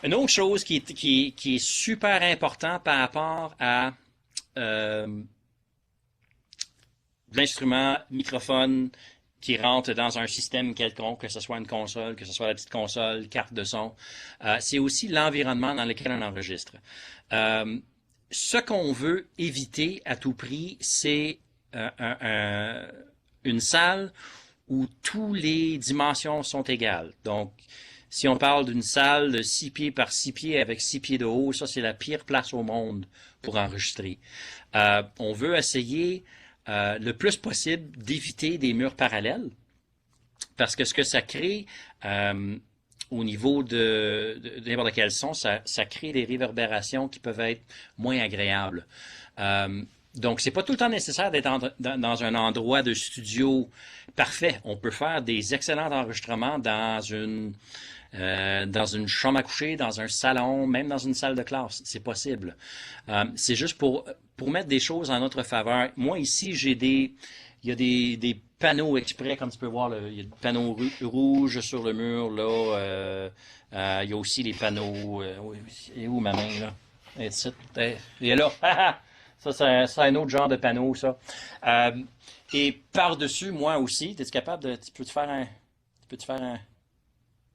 Une autre chose qui est super important par rapport à l'instrument microphone qui rentre dans un système quelconque, que ce soit une console, que ce soit la petite console, carte de son, c'est aussi l'environnement dans lequel on enregistre. Ce qu'on veut éviter à tout prix, c'est une salle où toutes les dimensions sont égales. Donc, si on parle d'une salle de 6 pieds par 6 pieds avec 6 pieds de haut, ça c'est la pire place au monde pour enregistrer. On veut essayer le plus possible d'éviter des murs parallèles parce que ce que ça crée au niveau de n'importe quel son, ça crée des réverbérations qui peuvent être moins agréables. Donc, c'est pas tout le temps nécessaire d'être dans un endroit de studio parfait. On peut faire des excellents enregistrements dans une chambre à coucher, dans un salon, même dans une salle de classe. C'est possible. C'est juste pour mettre des choses en notre faveur. Moi, ici, il y a des panneaux exprès, comme tu peux voir, là, il y a des panneaux rouges sur le mur, là. Il y a aussi les panneaux... et où ma main, là? Il est là. Ça, c'est un autre genre de panneau, ça. Et par-dessus, moi aussi, es-tu capable de... Tu peux te faire un...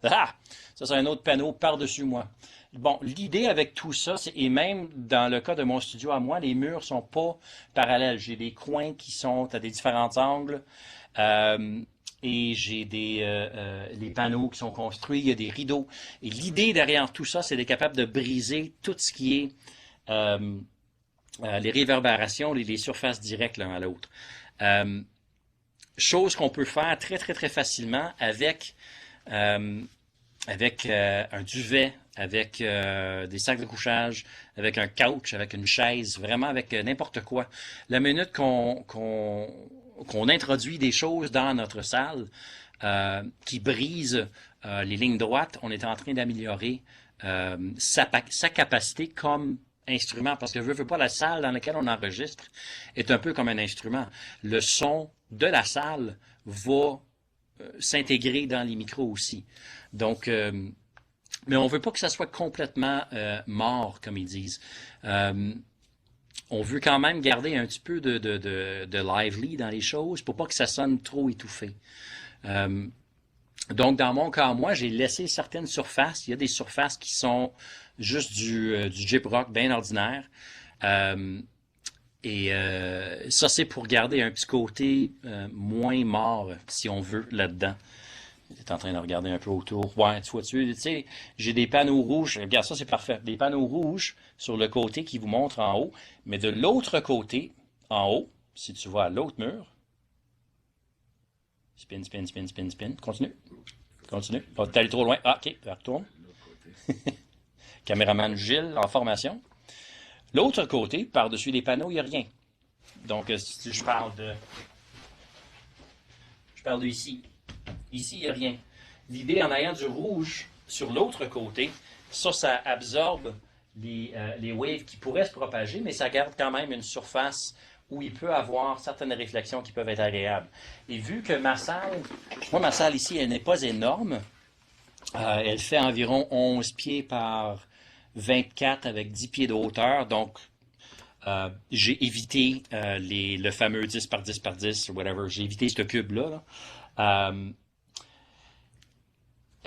Ah! Ça, c'est un autre panneau par-dessus moi. Bon, l'idée avec tout ça, et même dans le cas de mon studio à moi, les murs sont pas parallèles. J'ai des coins qui sont à des différents angles. Et j'ai les panneaux qui sont construits, il y a des rideaux. Et l'idée derrière tout ça, c'est d'être capable de briser tout ce qui est les réverbérations, les surfaces directes l'un à l'autre. Chose qu'on peut faire très, très, très facilement avec un duvet, avec des sacs de couchage, avec un couch, avec une chaise, vraiment avec n'importe quoi. La minute qu'on introduit des choses dans notre salle qui brisent les lignes droites, on est en train d'améliorer sa capacité comme instrument, parce que je veux pas, la salle dans laquelle on enregistre est un peu comme un instrument. Le son de la salle va s'intégrer dans les micros aussi. Donc, mais on veut pas que ça soit complètement mort, comme ils disent. On veut quand même garder un petit peu de lively dans les choses pour pas que ça sonne trop étouffé. Donc, dans mon cas, moi, j'ai laissé certaines surfaces. Il y a des surfaces qui sont juste du gyprock bien ordinaire. Et ça, c'est pour garder un petit côté moins mort, si on veut, là-dedans. Tu es en train de regarder un peu autour. Ouais, tu sais, j'ai des panneaux rouges. Regarde, ça, c'est parfait. Des panneaux rouges sur le côté qui vous montrent en haut. Mais de l'autre côté, en haut, si tu vois à l'autre mur, spin, spin, spin, spin, spin. Continue. Continue. Oh, t'es allé trop loin. Ah, OK. Retourne. Caméraman Gilles en formation. L'autre côté, par-dessus les panneaux, il n'y a rien. Donc, si je parle de ici. Ici, il n'y a rien. L'idée en ayant du rouge sur l'autre côté, ça absorbe les waves qui pourraient se propager, mais ça garde quand même une surface où il peut avoir certaines réflexions qui peuvent être agréables. Et vu que ma salle ici, elle n'est pas énorme, elle fait environ 11 pieds par 24 avec 10 pieds de hauteur, donc j'ai évité le fameux 10 par 10 par 10, whatever, j'ai évité ce cube-là.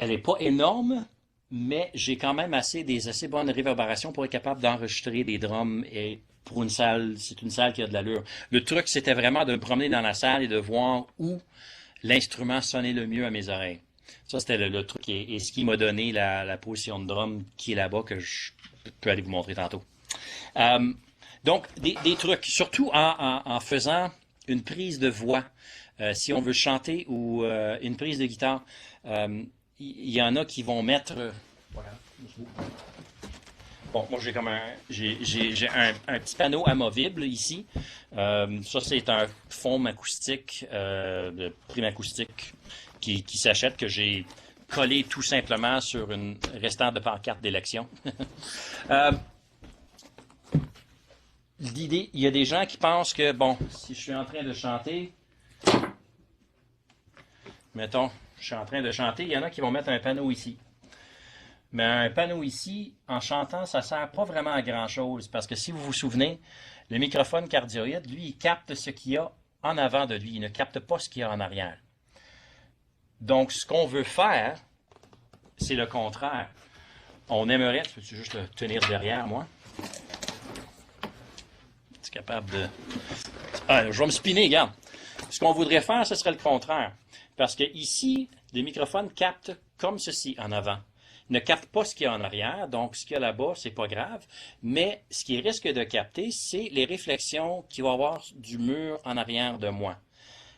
Elle n'est pas énorme, mais j'ai quand même des assez bonnes réverbérations pour être capable d'enregistrer des drums. Et pour une salle, c'est une salle qui a de l'allure. Le truc, c'était vraiment de me promener dans la salle et de voir où l'instrument sonnait le mieux à mes oreilles. Ça, c'était le truc et ce qui m'a donné la position de drum qui est là-bas, que je peux aller vous montrer tantôt. Donc, des trucs, surtout en faisant une prise de voix. Si on veut chanter ou une prise de guitare, il y en a qui vont mettre... voilà. Bon, moi j'ai un petit panneau amovible ici. Ça c'est un foam acoustique, de prime acoustique qui s'achète, que j'ai collé tout simplement sur une restante de pancarte d'élection. L'idée, il y a des gens qui pensent que, bon, si je suis en train de chanter, mettons, je suis en train de chanter, il y en a qui vont mettre un panneau ici. Mais un panneau ici, en chantant, ça sert pas vraiment à grand-chose, parce que si vous vous souvenez, le microphone cardioïde, lui, il capte ce qu'il y a en avant de lui, il ne capte pas ce qu'il y a en arrière. Donc, ce qu'on veut faire, c'est le contraire. On aimerait, tu peux-tu juste le tenir derrière moi? Tu es capable de... Ah, je vais me spinner, regarde. Ce qu'on voudrait faire, ce serait le contraire. Parce que ici, le microphone capte comme ceci en avant. Il ne capte pas ce qu'il y a en arrière, donc ce qu'il y a là-bas, c'est pas grave. Mais ce qu'il risque de capter, c'est les réflexions qu'il va y avoir du mur en arrière de moi.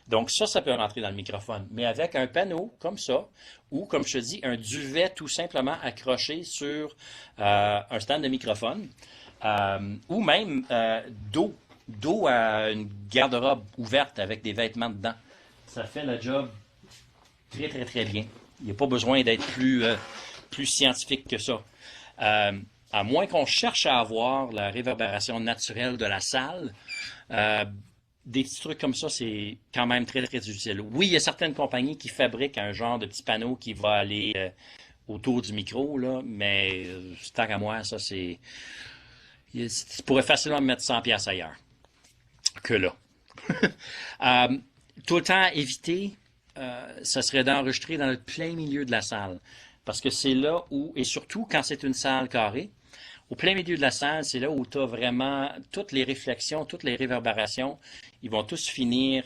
Donc ça peut rentrer dans le microphone. Mais avec un panneau comme ça, ou comme je te dis, un duvet tout simplement accroché sur un stand de microphone, ou même dos à une garde-robe ouverte avec des vêtements dedans. Ça fait le job très, très, très bien. Il n'y a pas besoin d'être plus scientifique que ça. À moins qu'on cherche à avoir la réverbération naturelle de la salle, des petits trucs comme ça, c'est quand même très, très utile. Oui, il y a certaines compagnies qui fabriquent un genre de petit panneau qui va aller autour du micro, là, mais tant qu'à moi, ça, c'est... Tu pourrais facilement mettre 100$ ailleurs que là. Tout le temps, éviter, ça serait d'enregistrer dans le plein milieu de la salle. Parce que c'est là où, et surtout quand c'est une salle carrée, au plein milieu de la salle, c'est là où tu as vraiment toutes les réflexions, toutes les réverbérations, ils vont tous finir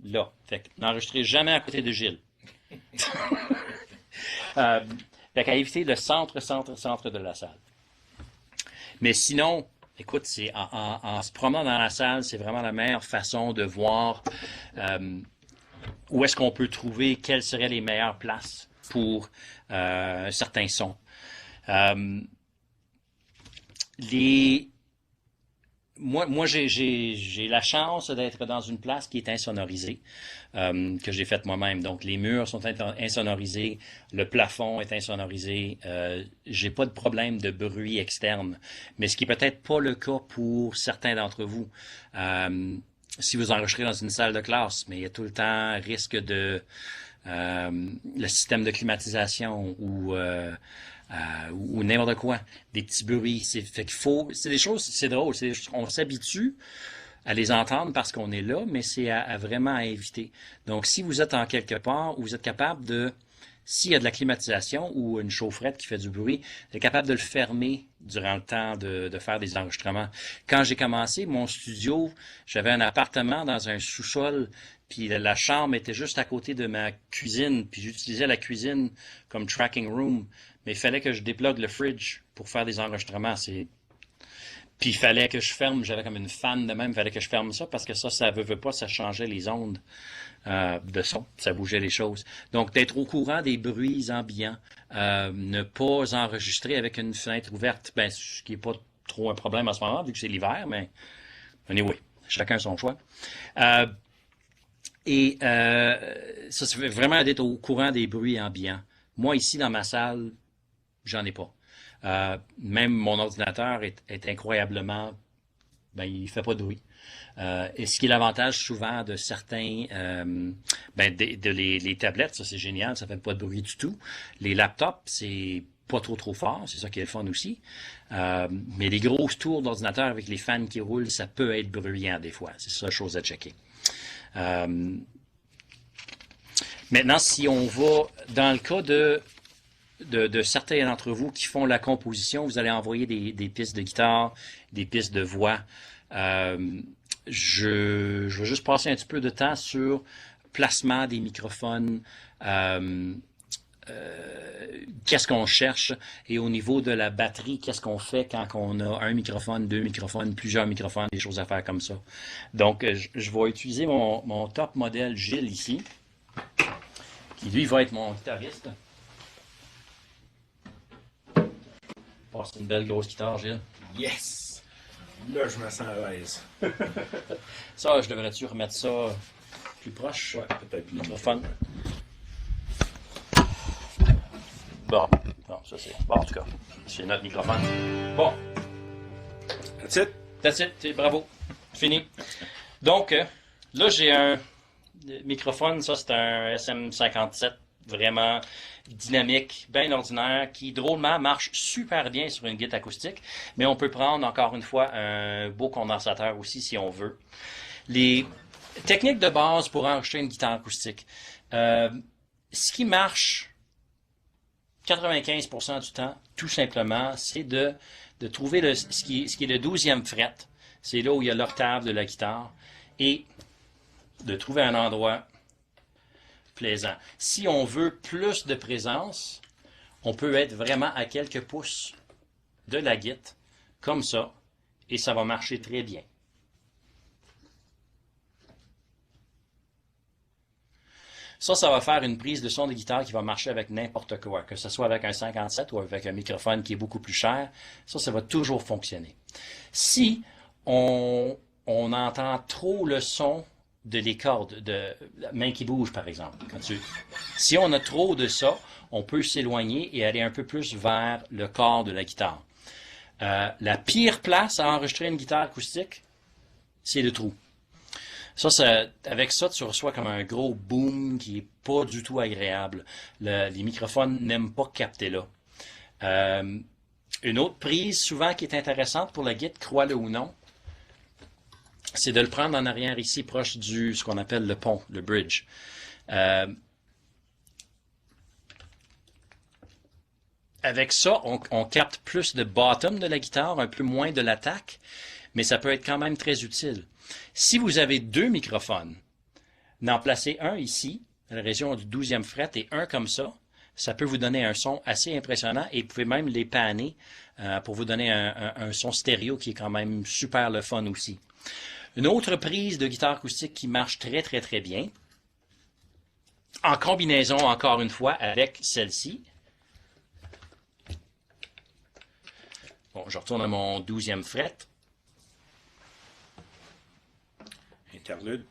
là. Fait que n'enregistrez jamais à côté de Gilles. Fait qu'à éviter le centre de la salle. Mais sinon, écoute, c'est en se promenant dans la salle, c'est vraiment la meilleure façon de voir où est-ce qu'on peut trouver, quelles seraient les meilleures places pour un certain son. Moi, j'ai la chance d'être dans une place qui est insonorisée, que j'ai faite moi-même. Donc, les murs sont insonorisés, le plafond est insonorisé, j'ai pas de problème de bruit externe. Mais ce qui est peut-être pas le cas pour certains d'entre vous. Si vous enregistrez dans une salle de classe, mais il y a tout le temps risque de le système de climatisation ou n'importe quoi, des petits bruits. Fait qu'il faut, c'est des choses, c'est drôle, on s'habitue à les entendre parce qu'on est là, mais c'est vraiment à éviter. Donc, si vous êtes en quelque part où vous êtes capable de, s'il y a de la climatisation ou une chaufferette qui fait du bruit, vous êtes capable de le fermer durant le temps de faire des enregistrements. Quand j'ai commencé mon studio, j'avais un appartement dans un sous-sol, puis la chambre était juste à côté de ma cuisine, puis j'utilisais la cuisine comme tracking room. Mais il fallait que je déplugue le fridge pour faire des enregistrements. Puis il fallait que je ferme, j'avais comme une fan de même, il fallait que je ferme ça parce que ça veut pas, ça changeait les ondes de son, ça bougeait les choses. Donc d'être au courant des bruits ambiants, ne pas enregistrer avec une fenêtre ouverte, ben ce qui est pas trop un problème en ce moment vu que c'est l'hiver, mais anyway, chacun son choix. Ça c'est vraiment d'être au courant des bruits ambiants. Moi ici dans ma salle, j'en ai pas. Même mon ordinateur est incroyablement, ben il fait pas de bruit. Et ce qui est l'avantage souvent de certains, les tablettes, ça c'est génial, ça fait pas de bruit du tout. Les laptops, c'est pas trop fort, c'est ça qui est le fun aussi. Mais les grosses tours d'ordinateur avec les fans qui roulent, ça peut être bruyant des fois. C'est ça la chose à checker. Maintenant, si on va dans le cas de certains d'entre vous qui font la composition, vous allez envoyer des pistes de guitare, des pistes de voix. Je vais juste passer un petit peu de temps sur placement des microphones, qu'est-ce qu'on cherche, et au niveau de la batterie, qu'est-ce qu'on fait quand on a un microphone, deux microphones, plusieurs microphones, des choses à faire comme ça. Donc, je vais utiliser mon top modèle Gilles ici, qui lui va être mon guitariste. Passe une belle grosse guitare, Gilles. Yes! Là, je me sens à l'aise. Ça, je devrais-tu remettre ça plus proche? Ouais, peut-être plus. Microphone. Bon, ça c'est... Bon, en tout cas, c'est notre microphone. Bon. That's it? That's it, bravo. Fini. Donc, là, j'ai un microphone, ça c'est un SM57 vraiment dynamique, bien ordinaire, qui drôlement marche super bien sur une guitare acoustique, mais on peut prendre encore une fois un beau condensateur aussi si on veut. Les techniques de base pour enregistrer une guitare acoustique. Ce qui marche 95% du temps, tout simplement, c'est de trouver ce qui est le 12e fret. C'est là où il y a l'octave de la guitare. Et de trouver un endroit plaisant. Si on veut plus de présence, on peut être vraiment à quelques pouces de la guitare, comme ça, et ça va marcher très bien. Ça va faire une prise de son de guitare qui va marcher avec n'importe quoi, que ce soit avec un 57 ou avec un microphone qui est beaucoup plus cher. Ça va toujours fonctionner. Si on entend trop le son de les cordes, de la main qui bouge, par exemple. Si on a trop de ça, on peut s'éloigner et aller un peu plus vers le corps de la guitare. La pire place à enregistrer une guitare acoustique, c'est le trou. Avec ça, tu reçois comme un gros boom qui est pas du tout agréable. Les microphones n'aiment pas capter là. Une autre prise, souvent, qui est intéressante pour la guitare, crois-le ou non, c'est de le prendre en arrière ici, proche ce qu'on appelle le pont, le bridge. Avec ça, on capte plus de bottom de la guitare, un peu moins de l'attaque, mais ça peut être quand même très utile. Si vous avez deux microphones, n'en placez un ici, à la région du 12e fret, et un comme ça peut vous donner un son assez impressionnant et vous pouvez même les panner pour vous donner un son stéréo qui est quand même super le fun aussi. Une autre prise de guitare acoustique qui marche très très très bien, en combinaison encore une fois avec celle-ci. Bon, je retourne à mon 12e fret. Interlude.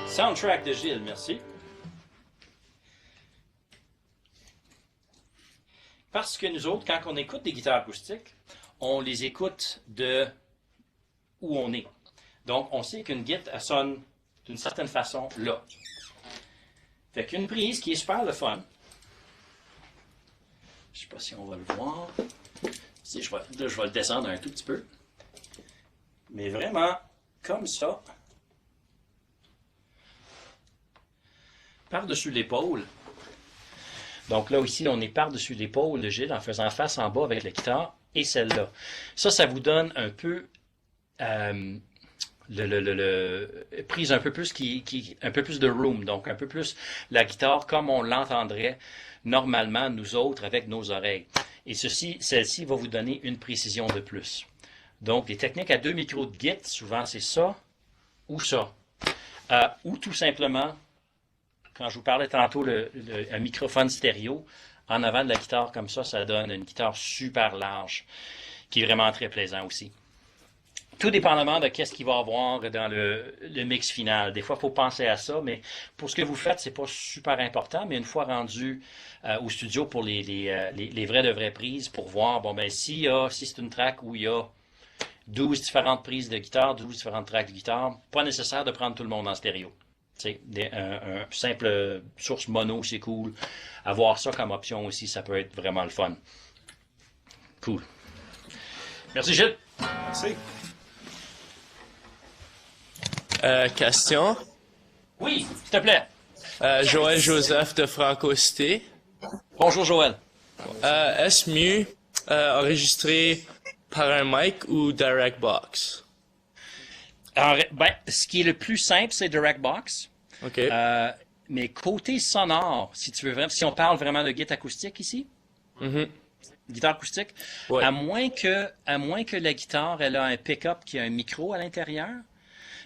Soundtrack de Gilles, merci. Parce que nous autres, quand on écoute des guitares acoustiques, on les écoute de où on est. Donc, on sait qu'une guitare, elle sonne d'une certaine façon là. Fait qu'une prise qui est super le fun. Je sais pas si on va le voir. Si je vais le descendre un tout petit peu. Mais vraiment, comme ça. Par-dessus l'épaule. Donc là, ici, on est par-dessus l'épaule de Gilles en faisant face en bas avec la guitare et celle-là. Ça vous donne un peu prise un peu plus un peu plus de room, donc un peu plus la guitare comme on l'entendrait normalement nous autres avec nos oreilles. Et celle-ci va vous donner une précision de plus. Donc les techniques à deux micros de guitare, souvent c'est ça ou ça. Ou tout simplement, quand je vous parlais tantôt un microphone stéréo, en avant de la guitare comme ça donne une guitare super large, qui est vraiment très plaisant aussi. Tout dépendamment de qu'est-ce qu'il va y avoir dans le mix final. Des fois, il faut penser à ça, mais pour ce que vous faites, c'est pas super important. Mais une fois rendu au studio pour les vraies prises, pour voir, bon ben si c'est une track où il y a 12 différentes prises de guitare, 12 différentes tracks de guitare, pas nécessaire de prendre tout le monde en stéréo. Un simple source mono, c'est cool. Avoir ça comme option aussi, ça peut être vraiment le fun. Cool. Merci Gilles. Merci. Question. Oui, s'il te plaît. Joël Joseph de Franco-Cité. Bonjour Joël. Est-ce mieux enregistrer par un mic ou direct box? Alors, ce qui est le plus simple, c'est DirectBox. OK. Mais côté sonore, si on parle vraiment de guitare acoustique ici, guitare acoustique, Ouais. à moins que la guitare elle a un pick-up qui a un micro à l'intérieur,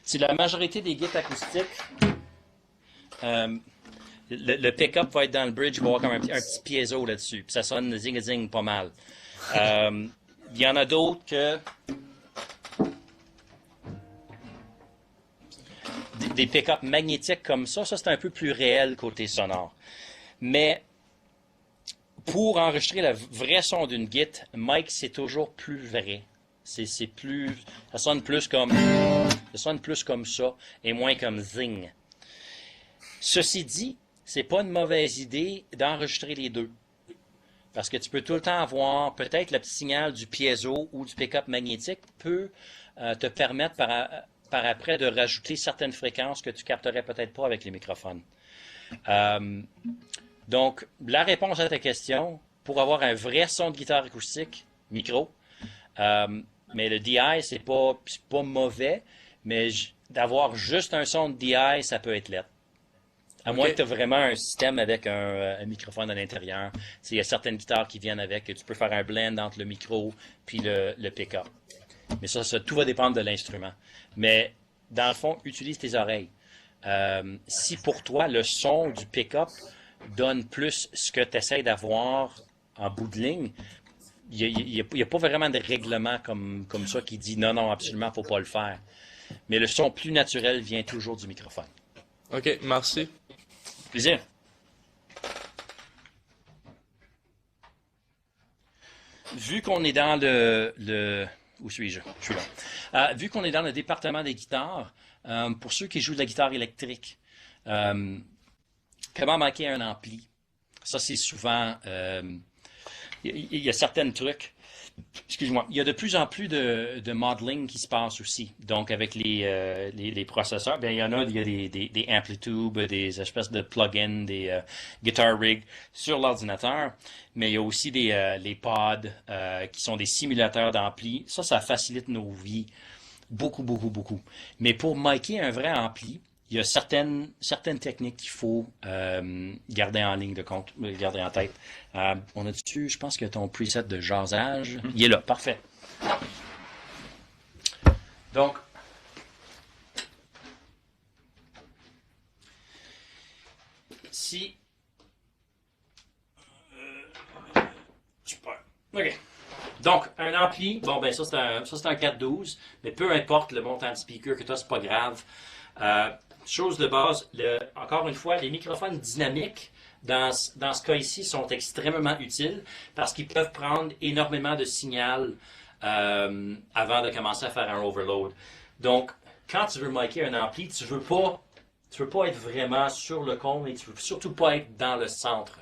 si la majorité des guitares acoustiques, le pick-up va être dans le bridge, il va y avoir comme un petit piezo là-dessus, puis ça sonne zing-zing pas mal. Il y en a d'autres que des pick-up magnétiques comme ça, c'est un peu plus réel côté sonore. Mais pour enregistrer le vrai son d'une guitare, mic, c'est toujours plus vrai. Ça sonne plus comme ça et moins comme zing. Ceci dit, c'est pas une mauvaise idée d'enregistrer les deux. Parce que tu peux tout le temps avoir, peut-être le petit signal du piezo ou du pick-up magnétique peut te permettre par après de rajouter certaines fréquences que tu capterais peut-être pas avec les microphones. Donc, la réponse à ta question, pour avoir un vrai son de guitare acoustique, micro, mais le DI, c'est pas mauvais, mais d'avoir juste un son de DI, ça peut être laid. À moins que tu aies vraiment un système avec un microphone à l'intérieur. Il y a certaines guitares qui viennent avec, tu peux faire un blend entre le micro puis le pick-up. Mais ça, tout va dépendre de l'instrument. Mais dans le fond, utilise tes oreilles. Si pour toi, le son du pick-up donne plus ce que tu essaies d'avoir en bout de ligne, il n'y a pas vraiment de règlement comme ça qui dit non, absolument, il ne faut pas le faire. Mais le son plus naturel vient toujours du microphone. OK, merci. Plaisir. Vu qu'on est dans où suis-je? Je suis là. Vu qu'on est dans le département des guitares, pour ceux qui jouent de la guitare électrique, comment manquer un ampli? Ça, c'est souvent... Il y a certains trucs. Excuse-moi. Il y a de plus en plus de modeling qui se passe aussi. Donc, avec les processeurs, bien, il y a des AmpliTube, des espèces de plugins, des Guitar Rig sur l'ordinateur. Mais il y a aussi les pods qui sont des simulateurs d'ampli. Ça facilite nos vies beaucoup, beaucoup, beaucoup. Mais pour micer un vrai ampli, il y a certaines techniques qu'il faut garder en ligne de compte, garder en tête. On a dessus, je pense que ton preset de jasage, il est là, parfait. Donc, si... Super. OK. Donc, un ampli, bon, ben ça c'est un 412, mais peu importe le montant de speaker que tu as, c'est pas grave. Chose de base, encore une fois, les microphones dynamiques, dans ce cas ici, sont extrêmement utiles parce qu'ils peuvent prendre énormément de signal avant de commencer à faire un overload. Donc, quand tu veux micer un ampli, tu veux pas être vraiment sur le cône et tu veux surtout pas être dans le centre.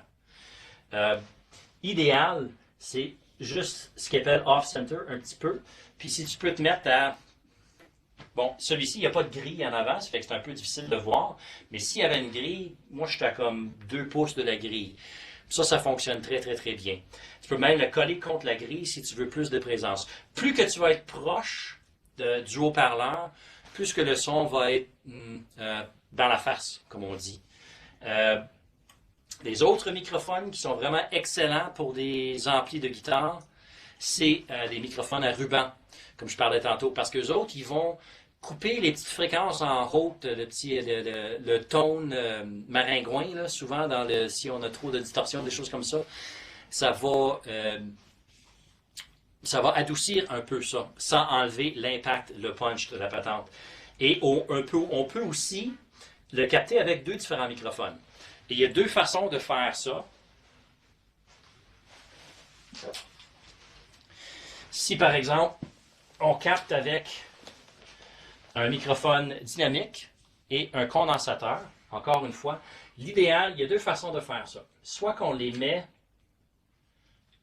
Idéal, c'est juste ce qu'on appelle off-center un petit peu. Puis si tu peux te mettre à... Bon, celui-ci, il n'y a pas de grille en avant, ça fait que c'est un peu difficile de voir. Mais s'il y avait une grille, moi, j'étais à comme 2 pouces de la grille. Ça fonctionne très, très, très bien. Tu peux même le coller contre la grille si tu veux plus de présence. Plus que tu vas être proche du haut-parleur, plus que le son va être dans la face, comme on dit. Les autres microphones qui sont vraiment excellents pour des amplis de guitare, c'est des microphones à ruban, comme je parlais tantôt, parce qu'eux autres, ils vont couper les petites fréquences en haute, le tone maringouin, là, souvent si on a trop de distorsion, des choses comme ça, ça va adoucir un peu ça, sans enlever l'impact, le punch de la patente. Et on peut aussi le capter avec 2 différents microphones. Et il y a 2 façons de faire ça. Si par exemple, on capte avec un microphone dynamique et un condensateur, encore une fois, l'idéal, il y a 2 façons de faire ça. Soit qu'on les met,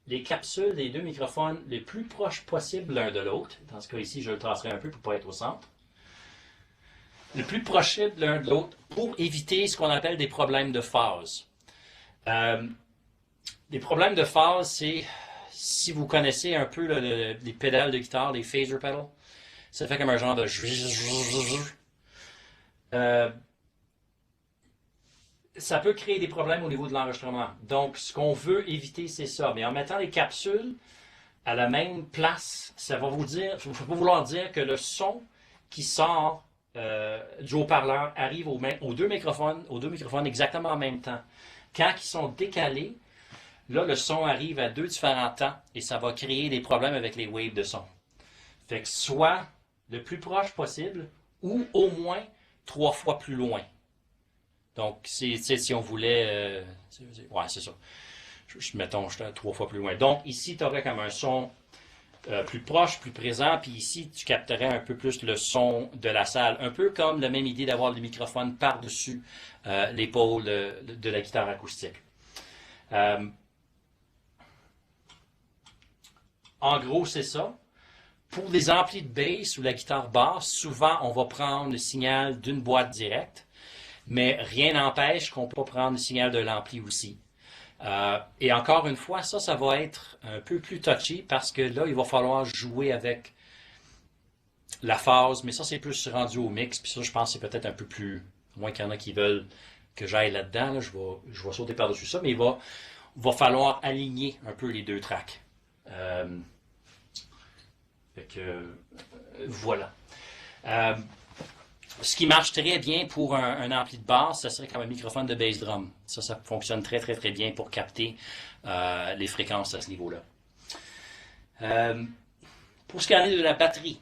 les capsules des 2 microphones les plus proches possibles l'un de l'autre. Dans ce cas ici, je le tracerai un peu pour ne pas être au centre. Le plus proche l'un de l'autre pour éviter ce qu'on appelle des problèmes de phase. Les problèmes de phase, c'est, si vous connaissez un peu les pédales de guitare, les phaser pedals, ça fait comme un genre de... ça peut créer des problèmes au niveau de l'enregistrement. Donc, ce qu'on veut éviter, c'est ça. Mais en mettant les capsules à la même place, ça va vouloir dire que le son qui sort du haut-parleur arrive aux deux microphones exactement en même temps. Quand ils sont décalés, là, le son arrive à 2 différents temps et ça va créer des problèmes avec les waves de son. Fait que soit le plus proche possible ou au moins 3 fois plus loin. Donc, si on voulait... ouais, c'est ça. Mettons, j'étais 3 fois plus loin. Donc, ici, tu aurais comme un son plus proche, plus présent, puis ici, tu capterais un peu plus le son de la salle. Un peu comme la même idée d'avoir le microphone par-dessus l'épaule de la guitare acoustique. En gros, c'est ça. Pour des amplis de bass ou la guitare basse, souvent, on va prendre le signal d'une boîte directe, mais rien n'empêche qu'on peut prendre le signal de l'ampli aussi. Et encore une fois, ça va être un peu plus touchy parce que là, il va falloir jouer avec la phase, mais ça, c'est plus rendu au mix, puis ça, je pense que c'est peut-être un peu plus, à moins qu'il y en a qui veulent que j'aille là-dedans, là, je vais sauter par-dessus ça, mais va falloir aligner un peu les deux tracks. Fait que, voilà. Ce qui marche très bien pour un ampli de basse, ça serait comme un microphone de bass drum. Ça fonctionne très très très bien pour capter les fréquences à ce niveau-là. Pour ce qui en est de la batterie,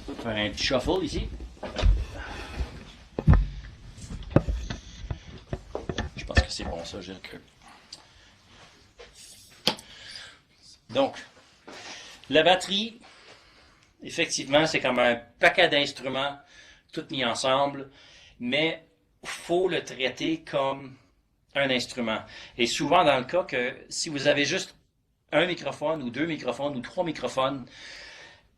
on va faire un petit shuffle ici. C'est bon, ça, j'ai le cœur. Donc, la batterie, effectivement, c'est comme un paquet d'instruments, tout mis ensemble, mais il faut le traiter comme un instrument. Et souvent, dans le cas que si vous avez juste un microphone, ou deux microphones, ou trois microphones,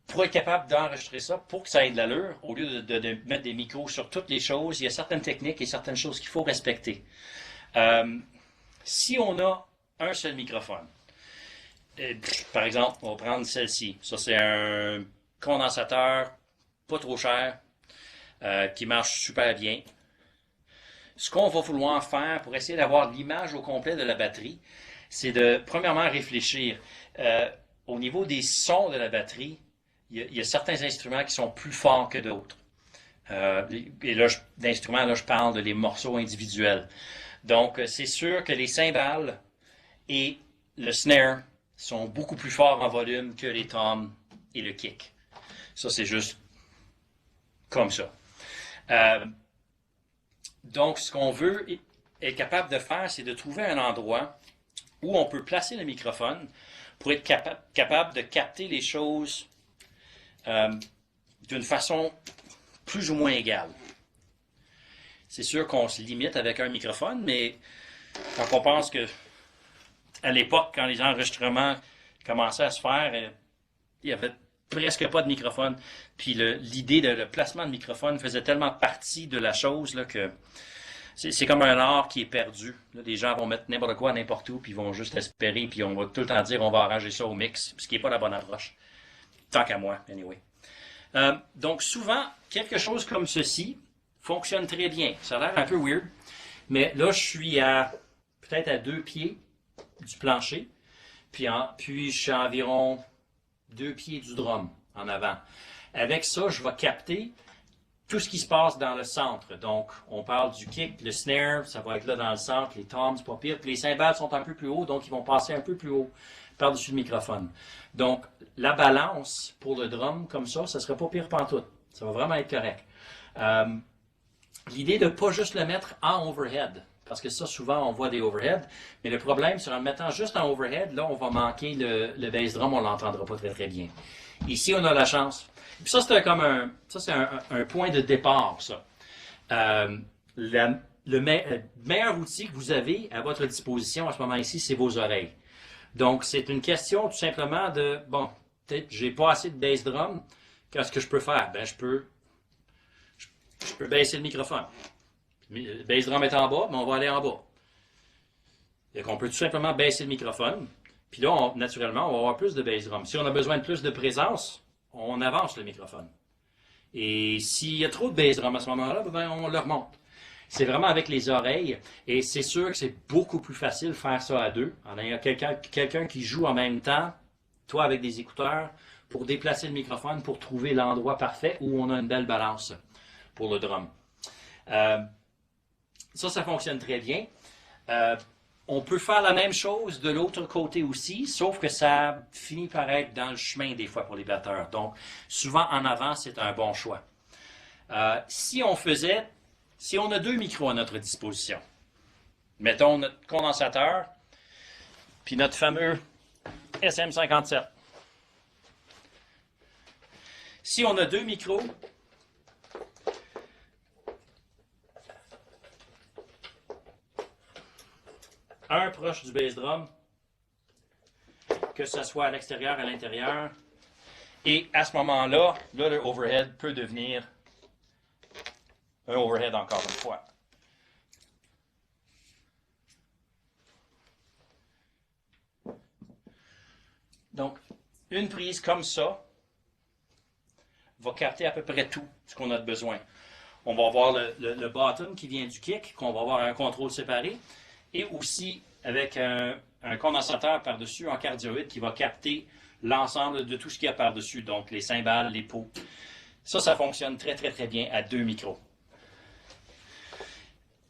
pour être capable d'enregistrer ça, pour que ça ait de l'allure, au lieu de mettre des micros sur toutes les choses, il y a certaines techniques et certaines choses qu'il faut respecter. Si on a un seul microphone, par exemple, on va prendre celle-ci. Ça, c'est un condensateur pas trop cher qui marche super bien. Ce qu'on va vouloir faire pour essayer d'avoir l'image au complet de la batterie, c'est de, premièrement, réfléchir. Au niveau des sons de la batterie, il y a certains instruments qui sont plus forts que d'autres. Et là, d'instruments, là, je parle de les morceaux individuels. Donc, c'est sûr que les cymbales et le snare sont beaucoup plus forts en volume que les toms et le kick. Ça, c'est juste comme ça. Donc, ce qu'on veut être capable de faire, c'est de trouver un endroit où on peut placer le microphone pour être capable de capter les choses d'une façon plus ou moins égale. C'est sûr qu'on se limite avec un microphone, mais quand on pense que à l'époque, quand les enregistrements commençaient à se faire, il n'y avait presque pas de microphone. Puis l'idée de le placement de microphone faisait tellement partie de la chose là, que c'est comme un art qui est perdu. Là, les gens vont mettre n'importe quoi n'importe où, puis ils vont juste espérer, puis on va tout le temps dire on va arranger ça au mix, ce qui n'est pas la bonne approche. Tant qu'à moi, anyway. Donc souvent, quelque chose comme ceci fonctionne très bien. Ça a l'air un peu weird, mais là, je suis peut-être à 2 pieds du plancher, puis je suis à environ 2 pieds du drum en avant. Avec ça, je vais capter tout ce qui se passe dans le centre. Donc, on parle du kick, le snare, ça va être là dans le centre, les toms, c'est pas pire. Puis les cymbales sont un peu plus haut, donc ils vont passer un peu plus haut par-dessus le microphone. Donc, la balance pour le drum, comme ça serait pas pire pantoute. Ça va vraiment être correct. L'idée de ne pas juste le mettre en overhead, parce que ça, souvent, on voit des overheads, mais le problème, c'est en le mettant juste en overhead, là, on va manquer le bass drum, on ne l'entendra pas très très bien. Ici, on a la chance. Puis ça, c'est un point de départ, ça. Le meilleur outil que vous avez à votre disposition à ce moment ici, c'est vos oreilles. Donc, c'est une question tout simplement de, bon, peut-être j'ai pas assez de bass drum, qu'est-ce que je peux faire? Ben, je peux baisser le microphone. Le bass drum est en bas, mais on va aller en bas. Donc, on peut tout simplement baisser le microphone. Puis là, naturellement, on va avoir plus de bass drum. Si on a besoin de plus de présence, on avance le microphone. Et s'il y a trop de bass drum à ce moment-là, ben, on le remonte. C'est vraiment avec les oreilles. Et c'est sûr que c'est beaucoup plus facile de faire ça à deux. En ayant quelqu'un qui joue en même temps, toi avec des écouteurs, pour déplacer le microphone, pour trouver l'endroit parfait où on a une belle balance pour le drum. Ça fonctionne très bien. On peut faire la même chose de l'autre côté aussi, sauf que ça finit par être dans le chemin des fois pour les batteurs. Donc, souvent en avant, c'est un bon choix. Si on a 2 micros à notre disposition, mettons notre condensateur, puis notre fameux SM57. Si on a 2 micros, un proche du bass drum, que ce soit à l'extérieur, à l'intérieur, et à ce moment-là, le overhead peut devenir un overhead encore une fois. Donc, une prise comme ça va capter à peu près tout ce qu'on a de besoin. On va avoir le bottom qui vient du kick, qu'on va avoir un contrôle séparé, et aussi avec un condensateur par-dessus en cardioïde qui va capter l'ensemble de tout ce qu'il y a par-dessus, donc les cymbales, les pots. Ça fonctionne très, très, très bien à 2 micros.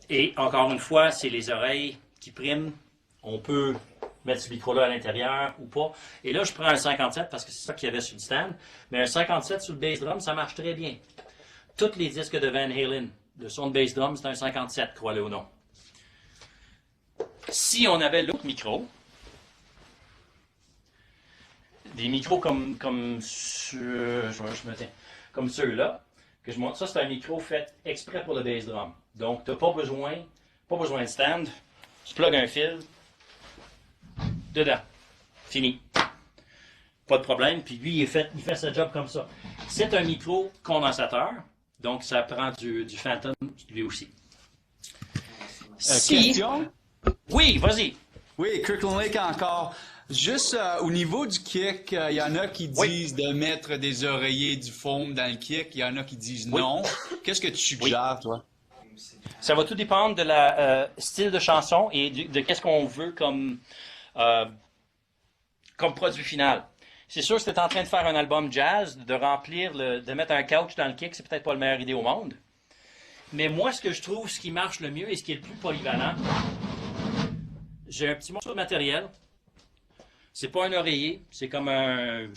Et encore une fois, c'est les oreilles qui priment. On peut mettre ce micro-là à l'intérieur ou pas. Et là, je prends un 57 parce que c'est ça qu'il y avait sur le stand. Mais un 57 sur le bass drum, ça marche très bien. Tous les disques de Van Halen, le son de bass drum, c'est un 57, crois-le ou non. Si on avait l'autre micro, des micros comme ceux-là, que je montre, ça c'est un micro fait exprès pour le bass drum. Donc, tu n'as pas besoin de stand. Tu plugues un fil dedans. Fini. Pas de problème. Puis lui, il fait sa job comme ça. C'est un micro condensateur. Donc, ça prend du Phantom lui aussi. Question? Oui, vas-y. Oui, Kirkland Lake encore. Juste au niveau du kick, il y en a qui disent de mettre des oreillers, du foam dans le kick. Il y en a qui disent non. Qu'est-ce que tu suggères, toi? Ça va tout dépendre de la style de chanson et de qu'est-ce qu'on veut comme produit final. C'est sûr que si tu es en train de faire un album jazz, de mettre un couch dans le kick, c'est peut-être pas la meilleure idée au monde. Mais moi, ce qui marche le mieux et ce qui est le plus polyvalent, j'ai un petit morceau de matériel. C'est pas un oreiller, c'est comme un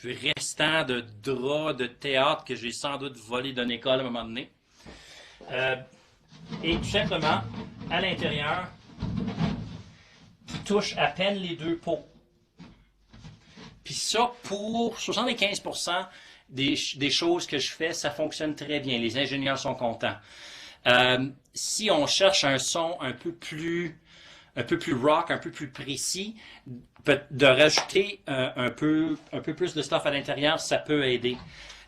restant de drap de théâtre que j'ai sans doute volé d'une école à un moment donné. Et tout simplement, à l'intérieur, tu touches à peine les 2 pots. Puis ça, pour 75% des choses que je fais, ça fonctionne très bien. Les ingénieurs sont contents. Si on cherche un son un peu plus rock, un peu plus précis, de rajouter un peu plus de stuff à l'intérieur, ça peut aider.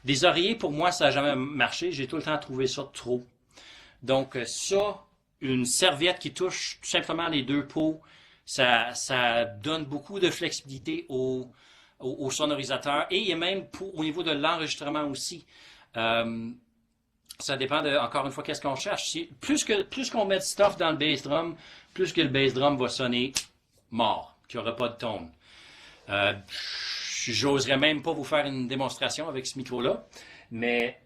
Des oreillers, pour moi, ça n'a jamais marché. J'ai tout le temps trouvé ça trop. Donc ça, une serviette qui touche tout simplement les 2 pots, ça donne beaucoup de flexibilité au sonorisateur et même au niveau de l'enregistrement aussi. Ça dépend encore une fois, qu'est-ce qu'on cherche. Plus qu'on met de stuff dans le bass drum, plus que le bass drum va sonner mort, qu'il n'y aura pas de tone. J'oserais même pas vous faire une démonstration avec ce micro-là, mais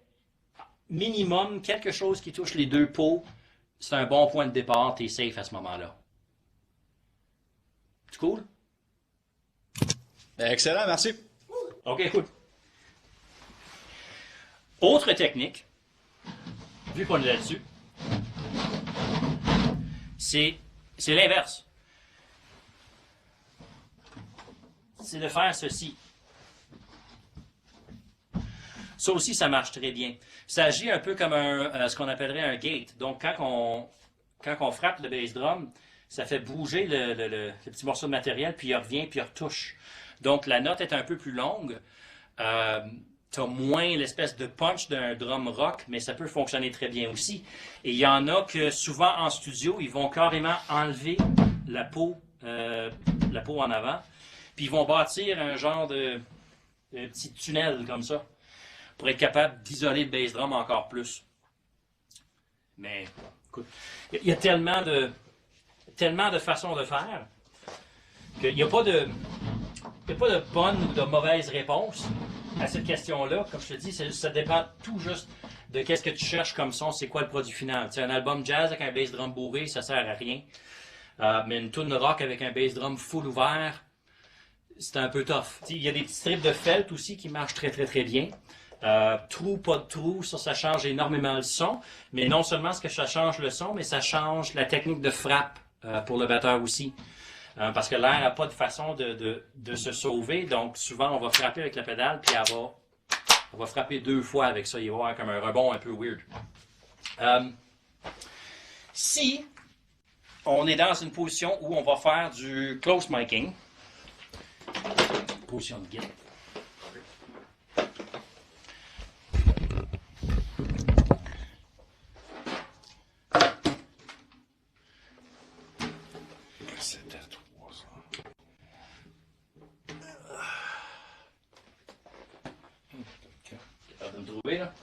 minimum, quelque chose qui touche les 2 pots, c'est un bon point de départ, t'es safe à ce moment-là. C'est cool? Excellent, merci. OK, cool. Autre technique, vu qu'on est là-dessus, c'est l'inverse. C'est de faire ceci. Ça aussi, ça marche très bien. Ça agit un peu comme ce qu'on appellerait un gate. Donc, quand on frappe le bass drum, ça fait bouger le petit morceau de matériel, puis il revient, puis il retouche. Donc, la note est un peu plus longue. Tu as moins l'espèce de punch d'un drum rock, mais ça peut fonctionner très bien aussi. Et il y en a que souvent en studio, ils vont carrément enlever la peau en avant, puis ils vont bâtir un genre de petit tunnel comme ça, pour être capable d'isoler le bass drum encore plus. Mais, écoute, il y a tellement de façons de faire qu'il n'y a pas de bonne ou de mauvaise réponse à cette question-là. Comme je te dis, ça dépend tout juste de qu'est-ce que tu cherches comme son, c'est quoi le produit final. Tu sais, un album jazz avec un bass drum bourré, ça sert à rien. Mais une tune rock avec un bass drum full ouvert, c'est un peu tough. Il y a des petits strips de felt aussi qui marchent très très très bien. Trou, pas de trou, ça change énormément le son. Mais non seulement est-ce que ça change le son, mais ça change la technique de frappe pour le batteur aussi. Parce que l'air n'a pas de façon de se sauver. Donc souvent on va frapper avec la pédale, puis on va frapper 2 fois avec ça. Il va y avoir comme un rebond un peu weird. Si on est dans une position où on va faire du close miking, position de guide. C'était 3, ça. Capable de me trouver, là?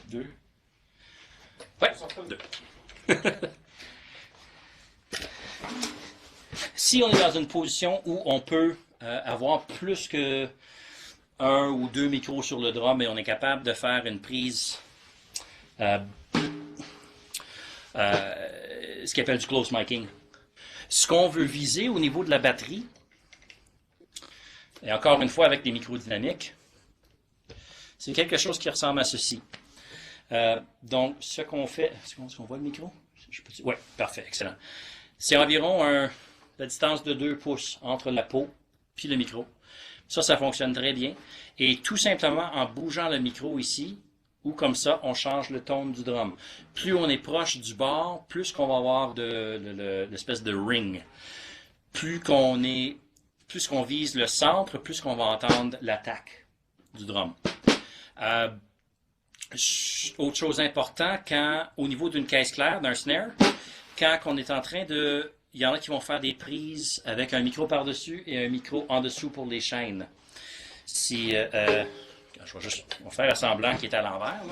2. Ouais, 2. Si on est dans une position où on peut avoir plus que 1 ou 2 micros sur le drum et on est capable de faire une prise, ce qu'on appelle du close miking. Ce qu'on veut viser au niveau de la batterie, et encore une fois avec des micros dynamiques, c'est quelque chose qui ressemble à ceci. Donc, ce qu'on fait... Est-ce qu'on voit le micro? Oui, parfait, excellent. C'est environ la distance de 2 pouces entre la peau puis le micro. Ça fonctionne très bien. Et tout simplement, en bougeant le micro ici, ou comme ça, on change le ton du drum. Plus on est proche du bord, plus qu'on va avoir l'espèce de ring. Plus qu'on vise le centre, plus qu'on va entendre l'attaque du drum. Autre chose importante, au niveau d'une caisse claire, d'un snare, quand on est en train de... Il y en a qui vont faire des prises avec un micro par-dessus et un micro en dessous pour les chaînes. On va faire semblant qu'il est à l'envers.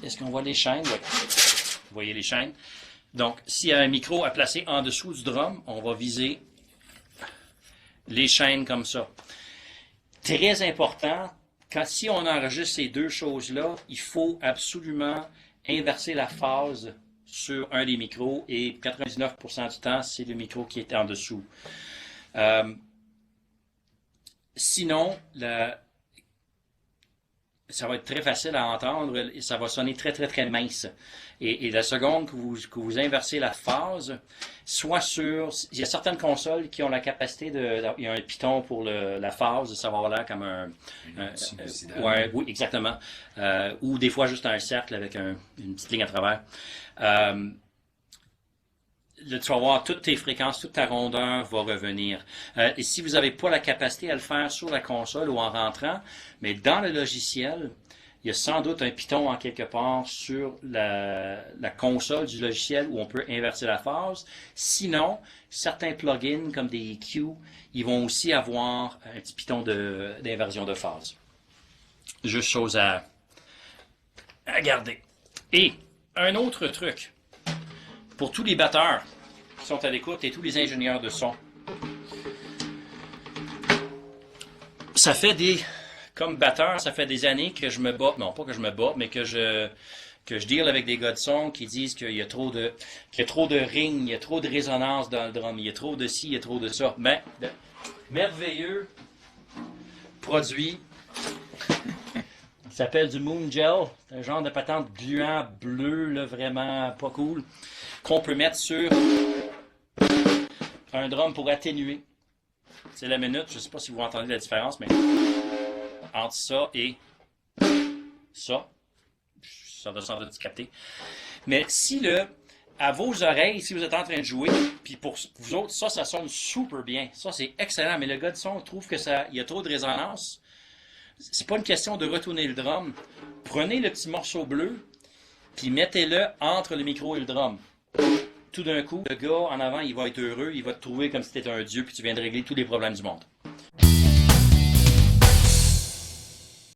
Est-ce qu'on voit les chaînes? Oui. Vous voyez les chaînes? Donc, s'il y a un micro à placer en dessous du drum, on va viser les chaînes comme ça. Très important, si on enregistre ces deux choses-là, il faut absolument inverser la phase sur un des micros et 99% du temps, c'est le micro qui est en dessous. Sinon, ça va être très facile à entendre et ça va sonner très, très, très mince. Et la seconde que vous inversez la phase, il y a certaines consoles qui ont la capacité il y a un piton pour la phase, ça va avoir l'air comme oui, exactement. Ou des fois juste un cercle avec une petite ligne à travers. Là, tu vas voir toutes tes fréquences, toute ta rondeur va revenir. Et si vous n'avez pas la capacité à le faire sur la console ou en rentrant, mais dans le logiciel, il y a sans doute un piton en quelque part sur la console du logiciel où on peut inverser la phase. Sinon, certains plugins comme des EQ, ils vont aussi avoir un petit piton d'inversion de phase. Juste chose à garder. Et un autre truc. Pour tous les batteurs qui sont à l'écoute et tous les ingénieurs de son, comme batteur, ça fait des années que je me bats, non pas que je me bats, mais que je deal avec des gars de son qui disent qu'il y a trop de ring, il y a trop de résonance dans le drum, il y a trop de ci, il y a trop de ça. Ben, merveilleux produit. Il s'appelle du Moon Gel. C'est un genre de patente gluant bleu, là, vraiment pas cool, qu'on peut mettre sur un drum pour atténuer. C'est la minute, je ne sais pas si vous entendez la différence, mais entre ça et ça doit sans doute capter. Mais si à vos oreilles, si vous êtes en train de jouer, puis pour vous autres, ça sonne super bien. Ça, c'est excellent, mais le gars de son trouve il y a trop de résonance. C'est pas une question de retourner le drum. Prenez le petit morceau bleu, puis mettez-le entre le micro et le drum. Tout d'un coup, le gars en avant, il va être heureux, il va te trouver comme si tu étais un dieu, puis tu viens de régler tous les problèmes du monde.